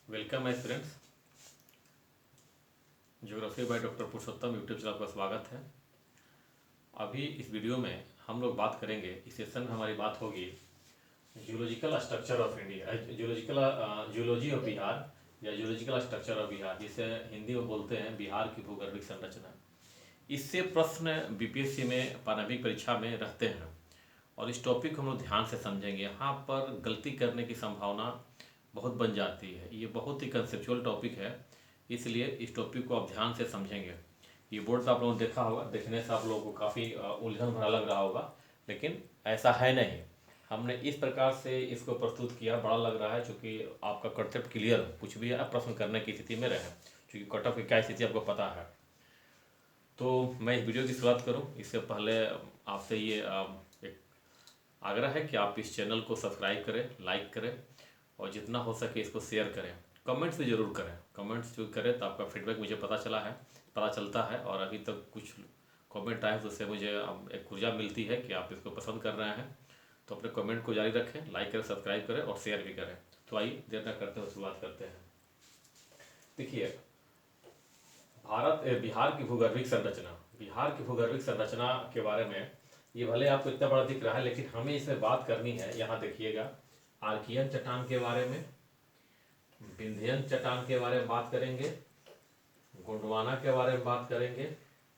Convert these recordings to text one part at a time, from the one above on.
Welcome my friends. Geography by doctor Purushottam YouTube channel का स्वागत है। अभी इस वीडियो में हम लोग बात करेंगे, इस सेशन में हमारी बात होगी geological structure of India, geology of Bihar या जियोलॉजिकल स्ट्रक्चर ऑफ बिहार, जिसे हिंदी में बोलते हैं बिहार की भूगर्भिक संरचना। इससे प्रश्न बीपीएससी में प्रारंभिक परीक्षा में रहते हैं और इस टॉपिक को हम लोग ध्यान से समझेंगे। यहाँ पर गलती करने की संभावना बहुत बन जाती है। ये बहुत ही कंसेप्चुअल टॉपिक है, इसलिए इस टॉपिक को आप ध्यान से समझेंगे। ये बोर्ड तो आप लोगों ने देखा होगा, देखने से आप लोगों को काफ़ी उलझन भरा लग रहा होगा, लेकिन ऐसा है नहीं। हमने इस प्रकार से इसको प्रस्तुत किया, बड़ा लग रहा है चूँकि आपका कंसेप्ट क्लियर हो, कुछ भी आप प्रश्न करने की स्थिति में रहे, चूँकि कट ऑफ की क्या स्थिति आपको पता है। तो मैं इस वीडियो की शुरुआत करूँ इससे पहले आपसे ये एक आग्रह है कि आप इस चैनल को सब्सक्राइब करें, लाइक करें और जितना हो सके इसको शेयर करें। कमेंट्स भी ज़रूर करें, कमेंट्स जो करें तो आपका फीडबैक मुझे पता चलता है और अभी तक कुछ कमेंट आए तो उससे मुझे एक ऊर्जा मिलती है कि आप इसको पसंद कर रहे हैं। तो अपने कमेंट को जारी रखें, लाइक करें, सब्सक्राइब करें और शेयर भी करें। तो आइए देर न करते हुए शुरुआत करते हैं। देखिए, बिहार की भूगर्भिक संरचना, बिहार की भूगर्भिक संरचना के बारे में ये भले आपको इतना बड़ा दिख रहा है, लेकिन हमें इसमें बात करनी है। यहाँ देखिएगा, आर्कियन चट्टान के बारे में, विंध्यन चट्टान के बारे में बात करेंगे, गोंडवाना के बारे में बात करेंगे,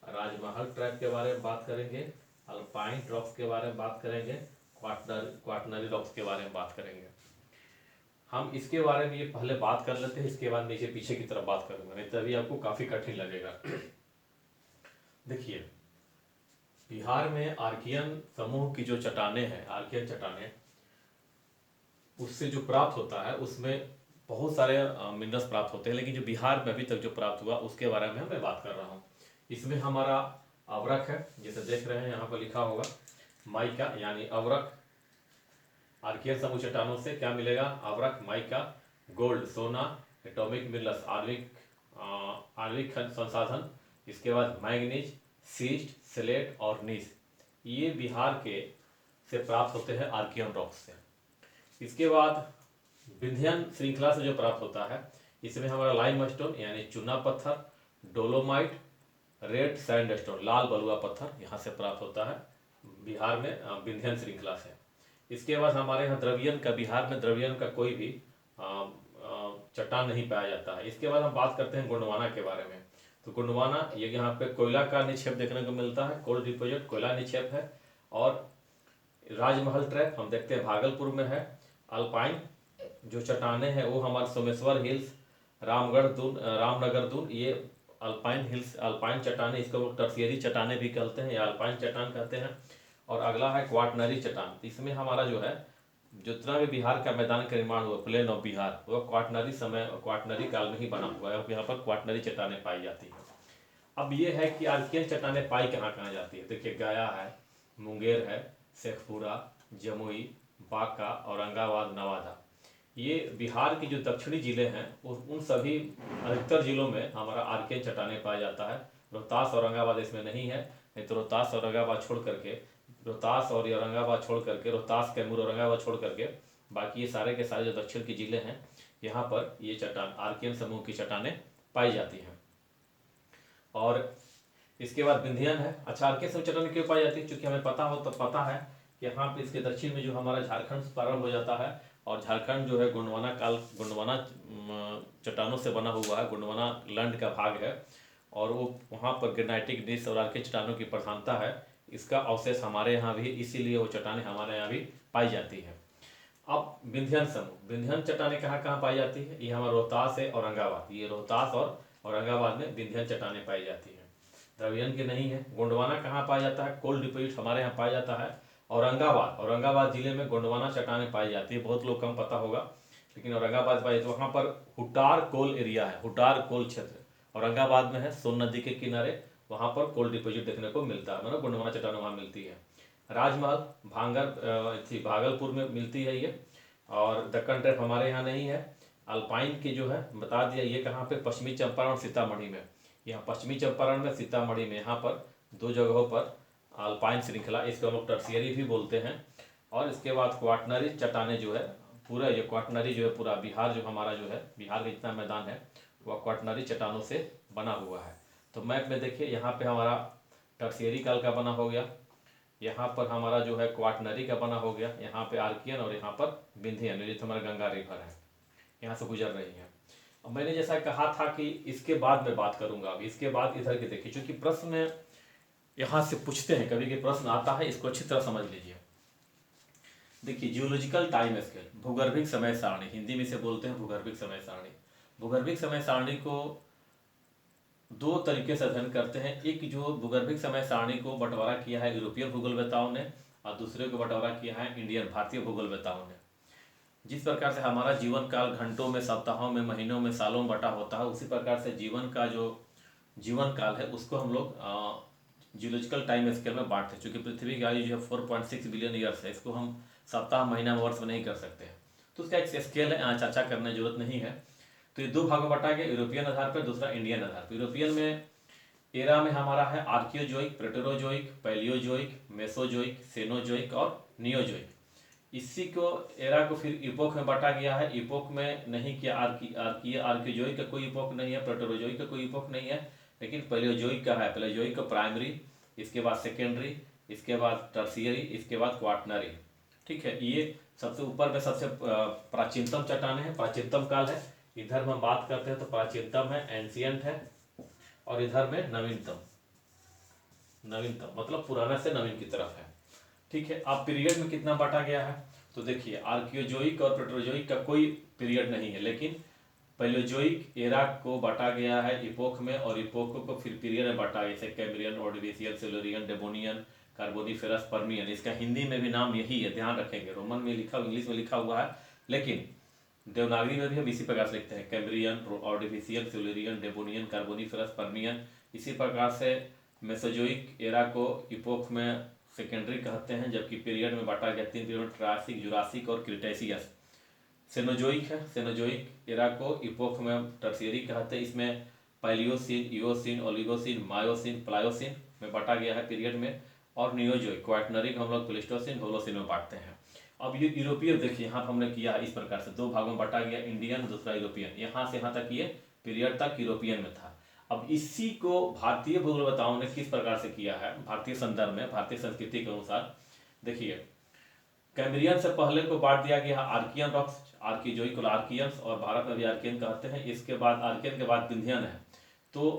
राजमहल ट्रैप के बारे में बात करेंगे, अल्पाइन रॉक्स के बारे में बात करेंगे, क्वाटरनरी रॉक्स के बारे में बात करेंगे। हम इसके बारे में ये पहले बात कर लेते हैं, इसके बाद नीचे पीछे की तरफ बात करूंगा, नहीं तभी आपको काफ़ी कठिन लगेगा। देखिए, बिहार में आर्कियन समूह की जो चट्टानें हैं, आर्कियन चट्टानें, उससे जो प्राप्त होता है उसमें बहुत सारे मिनरल्स प्राप्त होते हैं, लेकिन जो बिहार में अभी तक जो प्राप्त हुआ उसके बारे में मैं बात कर रहा हूँ। इसमें हमारा अवरक है, जैसे देख रहे हैं यहाँ पर लिखा होगा माइका, यानी अवरक। आर्कियन समूह चट्टानों से क्या मिलेगा? अवरक, माइका, गोल्ड, सोना, एटॉमिक मिनरल्स, आणविक संसाधन, इसके बाद मैंगनीज, सीस्ट, स्लेट और नीस, ये बिहार के से प्राप्त होते हैं आर्कियन रॉक्स से। इसके बाद विंध्यन श्रृंखला से जो प्राप्त होता है, इसमें हमारा लाइमस्टोन यानी चूना पत्थर, डोलोमाइट, रेड सैंडस्टोन, लाल बलुआ पत्थर यहाँ से प्राप्त होता है बिहार में विंध्यन श्रृंखला से। इसके बाद हमारे यहाँ द्रवियन का, बिहार में द्रवियन का कोई भी चट्टान नहीं पाया जाता है। इसके बाद हम बात करते हैं गोंडवाना के बारे में। तो गोंडवाना, ये यहाँ पे कोयला का निक्षेप देखने को मिलता है, कोल डिपोजिट, कोयला निक्षेप है। और राजमहल ट्रैप हम देखते हैं भागलपुर में है। अल्पाइन जो चट्टाने हैं वो हमारे सोमेश्वर हिल्स, रामगढ़ दून, रामनगर दून, ये अल्पाइन हिल्स, अल्पाइन चट्टाने, इसको लोग टर्शियरी चट्टाने भी कहते हैं या अल्पाइन चट्टान कहते हैं। और अगला है क्वाटनरी चट्टान। इसमें हमारा जो है, जितना भी बिहार का मैदान का निर्माण हुआ, प्लेन ऑफ बिहार, वह क्वाटनरी काल में ही बना हुआ है। यहाँ पर क्वाटनरी चट्टाने पाई जाती है। अब ये है कि आर्कियन चट्टाने पाई कहाँ कहाँ जाती है। देखिए, गया है, मुंगेर है, शेखपुरा, जमुई, बांका, औरंगाबाद, नवादा, ये बिहार के जो दक्षिणी जिले हैं उन सभी अधिकतर जिलों में हमारा आर्कियन चट्टाने पाया जाता है। रोहतास, औरंगाबाद इसमें नहीं है, नहीं तो रोहतास, औरंगाबाद छोड़ करके, रोहतास, कैमूर, औरंगाबाद छोड़ करके बाकी ये सारे के सारे जो दक्षिण के जिले हैं, यहाँ पर ये चट्टान, आर्कियन समूह की चट्टानें पाई जाती हैं। और इसके बाद विंध्यन है। अच्छा, आर्कियन समूह चट्टानें क्यों पाई जाती है? क्योंकि हमें पता है कि यहाँ पे इसके दक्षिण में जो हमारा झारखंड प्रारंभ हो जाता है, और झारखंड जो है गोंडवाना चट्टानों से बना हुआ है, गोंडवाना लैंड का भाग है, और वो वहाँ पर ग्रेनाइटिक नीस और आर्कियन चट्टानों की प्रधानता है। इसका अवशेष हमारे यहाँ भी, इसीलिए वो चट्टानें हमारे यहाँ भी पाई जाती है। अब विंध्यन समूह, विंध्यन चट्टानें कहाँ कहाँ पाई जाती है? ये हमारा रोहतास है, औरंगाबाद, ये रोहतास और औरंगाबाद में विंध्यन चट्टानें पाई जाती है। द्रवियन के नहीं है। गोंडवाना कहाँ पाया जाता है? कोल डिपोजिट हमारे यहाँ पाया जाता है औरंगाबाद जिले में गोंडवाना चट्टानें पाई जाती है। बहुत लोग कम पता होगा, लेकिन औरंगाबाद पाई, तो वहाँ पर हुटार कोल एरिया है, हुटार कोल क्षेत्र औरंगाबाद में है, सोन नदी के किनारे, वहाँ पर कोल डिपोजिट देखने को मिलता है, मतलब गोंडवाना चट्टान वहाँ मिलती है। राजमहल भागलपुर में मिलती है ये, और दक्कन ट्रैप हमारे यहाँ नहीं है। अल्पाइन की जो है बता दिया, ये कहाँ पे? पश्चिमी चंपारण और सीतामढ़ी में। यहाँ पश्चिमी चंपारण में, सीतामढ़ी में, यहाँ पर दो जगहों पर अल्पाइन श्रृंखला, इसको हम लोग टर्शियरी भी बोलते हैं। और इसके बाद क्वाटनरी चट्टाने जो है पूरा ये क्वाटनरी जो है, पूरा बिहार जो हमारा जो है, बिहार का जितना मैदान है वह क्वाटनरी चट्टानों से बना हुआ है। तो मैप में देखिए यहाँ पे हमारा टर्शियरी काल का बना हो गया, यहाँ पर हमारा जो है क्वाटनरी का बना हो गया, यहाँ पे आर्कियन, और यहाँ पर विंध्यन, ये तो हमारा गंगा रिवर है, यहाँ से गुजर रही है। अब मैंने जैसा कहा था कि इसके बाद मैं बात करूंगा, अब इसके बाद इधर के देखिए, क्योंकि प्रश्न यहाँ से पूछते हैं, कभी कभी प्रश्न आता है, इसको अच्छी तरह समझ लीजिए। देखिए जियोलॉजिकल टाइम स्केल, भूगर्भिक समय सारणी, हिंदी में से बोलते हैं भूगर्भिक समय सारणी। भूगर्भिक समय सारणी को दो तरीके से अध्ययन करते हैं। एक जो भूगर्भिक समय सारणी को बंटवारा किया है यूरोपीय भूगोलवेताओं ने, और दूसरे को बंटवारा किया है इंडियन भारतीय भूगोलवेताओं ने। जिस प्रकार से हमारा जीवन काल घंटों में, सप्ताहों में, महीनों में, सालों में बटा होता है, उसी प्रकार से जीवन का जो जीवन काल है उसको हम लोग जियोलॉजिकल टाइम स्केल में बांटते हैं। चूँकि पृथ्वी की आयु जो है 4.6 बिलियन ईयर्स है, इसको हम सप्ताह, महीना, वर्ष में नहीं कर सकते हैं, तो उसका एक स्केल है, यहाँ चर्चा करने की जरूरत नहीं है। तो ये दो भागों में बांटा गया, यूरोपियन आधार पर, दूसरा इंडियन आधार पर। यूरोपियन में एरा में हमारा है आर्कियोजोइक, प्रेटेरोजोइक, पैलियोजोइक, मेसोजोइक, सेनोजोइक और नियोजोइक। इसी को एरा को फिर इपोक में बांटा गया है। इपोक में नहीं किया, आर्कियोजोइक का कोई इपोक नहीं है, प्रेटेरोजोइक का कोई इपोक नहीं है, लेकिन पैलियोजोइक का है। पैलियोजोइक का प्राइमरी, इसके बाद सेकेंडरी, इसके बाद टर्शियरी, इसके बाद क्वाटनरी। ठीक है, ये सबसे ऊपर में सबसे प्राचीनतम चट्टाने हैं, प्राचीनतम काल है। इधर में बात करते हैं तो प्राचीनतम है, एंशियंट है, और इधर में नवीनतम, नवीनतम मतलब पुराना से नवीन की तरफ है। ठीक है, अब पीरियड में कितना बांटा गया है, तो देखिए आर्कियोजोइक और प्रेटेरोजोइक का कोई पीरियड नहीं है, लेकिन पैलियोजोइक एरा को बांटा गया है इपोक में, और इपोक को फिर पीरियड में बांटा गया, जैसे Cambrian, Ordovician, Silurian, Devonian, Carboniferous, Permian. इसका हिंदी में भी नाम यही है, ध्यान रखेंगे। रोमन में लिखा, इंग्लिश में लिखा हुआ है, लेकिन देवनागरी में भी हम इसी प्रकार से लिखते हैं, Cambrian, Ordovician, Silurian, Devonian, Carboniferous, Permian. इसी प्रकार से मेसोजोइक एरा को इपोक में सेकेंडरी कहते हैं, जबकि पीरियड में बांटा गया 3 पीरियड, ट्रायसिक, जुरासिक और क्रिटेशियस। सेनोजोइक है, सेनोजोइक एरा को इपोक में टर्शियरी कहते हैं। इसमें Palaeocene, Eocene, Oligocene, Miocene, Pliocene में बांटा गया है पीरियड में। और नियोजोइक, क्वाटनरी को हम लोग प्लेस्टोसिन, होलोसिन में बांटते हैं। अब ये यूरोपीय देखिए, यहाँ पर हमने किया इस प्रकार से, दो भागों में बांटा गया, इंडियन, दूसरा यूरोपियन। यहाँ से यहाँ तक ये पीरियड तक यूरोपियन में था। अब इसी को भारतीय भूगोलवेताओं ने किस प्रकार से किया है, भारतीय संदर्भ में, भारतीय संस्कृति के अनुसार। देखिए कैम्ब्रियन से पहले को बांट दिया गया आर्कियन रॉक्स, आर्कियोजोइक और आर्कियंस, और भारत में भी आर्कियन कहते हैं। इसके बाद आर्कियन के बाद विंध्यन है। तो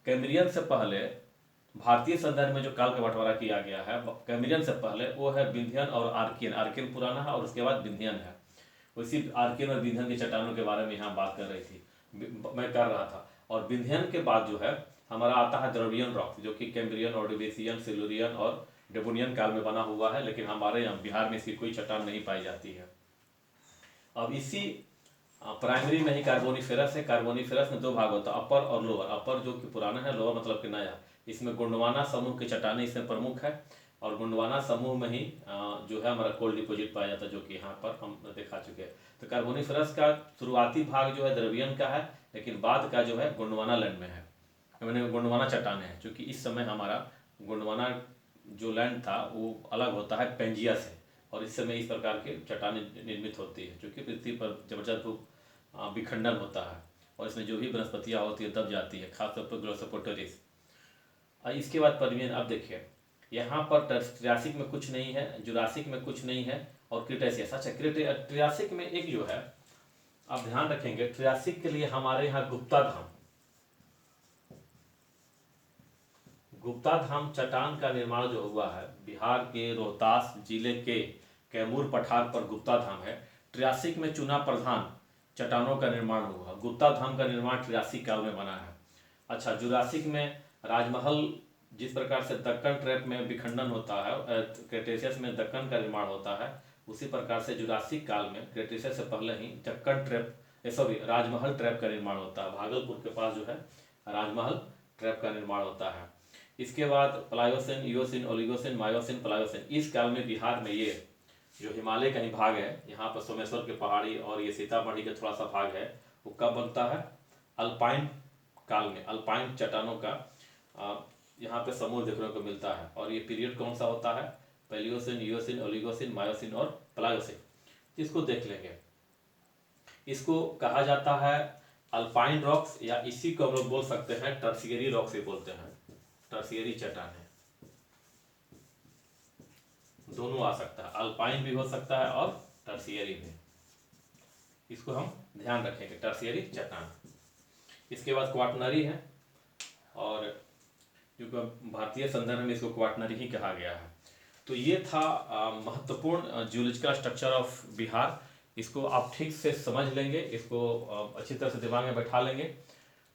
कैम्ब्रियन से पहले भारतीय संदर्भ में जो काल का बंटवारा किया गया है कैम्ब्रियन से पहले, वो है विंध्यन और आर्कियन। आर्कियन पुराना है और उसके बाद विंध्यन है। उसी आर्कियन और विंध्यन की चट्टानों के बारे में यहाँ बात कर रही थी, मैं कर रहा था। और विंध्यन के बाद जो है हमारा आता है द्रविडियन रॉक, जो कि कैम्ब्रियन, ऑर्डिविशियन, सिल्यूरियन और डेवोनियन काल में बना हुआ है, लेकिन हमारे यहाँ बिहार में इसकी कोई चट्टान नहीं पाई जाती है। अब इसी प्राइमरी में ही कार्बोनिफेरस है। कार्बोनिफेरस में दो भाग होता है, अपर और लोअर। अपर जो कि पुराना है, लोअर मतलब कि नया। इसमें गोंडवाना समूह की चट्टानें इसमें प्रमुख है, और गोंडवाना समूह में ही जो है हमारा कोल डिपोजिट पाया जाता है, जो कि यहाँ पर हम दिखा चुके हैं। तो कार्बोनिफेरस का शुरुआती भाग जो है द्रविडियन का है, लेकिन बाद का जो है गोंडवाना लैंड में है, मैंने गोंडवाना चट्टानें हैं। क्योंकि इस समय हमारा गोंडवाना जो लैंड था वो अलग होता है पेंजिया से, और इस समय इस प्रकार के चट्टानें निर्मित होती है, क्योंकि पृथ्वी पर जबरदस्त विखंडन होता है, और इसमें जो भी वनस्पतियाँ होती है दब जाती है, खासतौर पर ग्लोसोपोटेरिस। इसके बाद पर्मियन। अब देखिए यहाँ पर ट्रियासिक में कुछ नहीं है, जुरासिक में कुछ नहीं है, और क्रिटेशियस। अच्छा, ट्रियासिक में एक जो है, आप ध्यान रखेंगे, ट्रियासिक के लिए हमारे यहाँ गुप्ता धाम चट्टान का निर्माण जो हुआ है, बिहार के रोहतास जिले के कैमूर पठार पर गुप्ता धाम है। ट्रियासिक में चुना प्रधान चट्टानों का निर्माण हुआ। गुप्ता धाम का निर्माण ट्रियासिक काल में बना है। अच्छा, जुरासिक में राजमहल, जिस प्रकार से दक्कन ट्रैप में विखंडन होता है, क्रेटेशियस में दक्कन का निर्माण होता है, उसी प्रकार से जुरासिक काल में क्रेटेशियस से पहले ही दक्कन ट्रैप, राजमहल ट्रैप का निर्माण होता है। भागलपुर के पास जो है राजमहल ट्रैप का निर्माण होता है। इसके बाद Pliocene, eosin, Oligocene, Miocene, Pliocene. इस काल में बिहार में ये जो हिमालय का ही भाग है, यहाँ पर सोमेश्वर की पहाड़ी और ये सीतामढ़ी का थोड़ा सा भाग है, वो कब बनता है, अल्पाइन काल में। अल्पाइन चट्टानों का यहाँ पे समूह देखने को मिलता है। और ये पीरियड कौन सा होता है, पैलियोसिन, इओसिन, ओलिगोसिन, मायोसिन और प्लायोसिन। इसको देख लेंगे। इसको कहा जाता है अल्पाइन रॉक्स, या इसी को हम लोग बोल सकते हैं टर्शियरी रॉक्स भी बोलते हैं, टर्शियरी चट्टानें। दोनों आ सकता है, अल्पाइन भी हो सकता है और टर्शियरी भी। इसको हम ध्यान रखेंगे, टर्शियरी चट्टान। इसके बाद क्वाटनरी है, और जो भारतीय संदर्भ में इसको क्वाटनरी ही कहा गया है। तो ये था महत्वपूर्ण जियोलॉजिकल स्ट्रक्चर ऑफ बिहार। इसको आप ठीक से समझ लेंगे, इसको अच्छी तरह से दिमाग में बैठा लेंगे,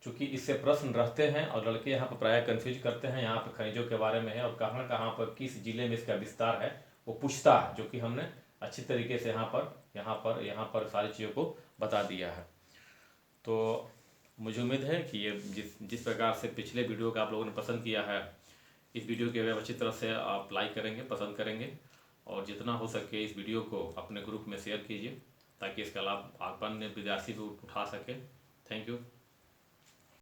क्योंकि इससे प्रश्न रहते हैं और लड़के यहाँ पर प्रायः कंफ्यूज करते हैं। यहाँ पर खनिजों के बारे में है और कहाँ कहाँ पर किस जिले में इसका विस्तार है वो पूछता है, जो कि हमने अच्छी तरीके से यहाँ पर सारी चीज़ों को बता दिया है। तो मुझे उम्मीद है कि ये जिस प्रकार से पिछले वीडियो का आप लोगों ने पसंद किया है, इस वीडियो के अच्छी तरह से आप लाइक करेंगे, पसंद करेंगे, और जितना हो सके इस वीडियो को अपने ग्रुप में शेयर कीजिए, ताकि इसका लाभ अन्य विद्यार्थी भी उठा सके। Thank you.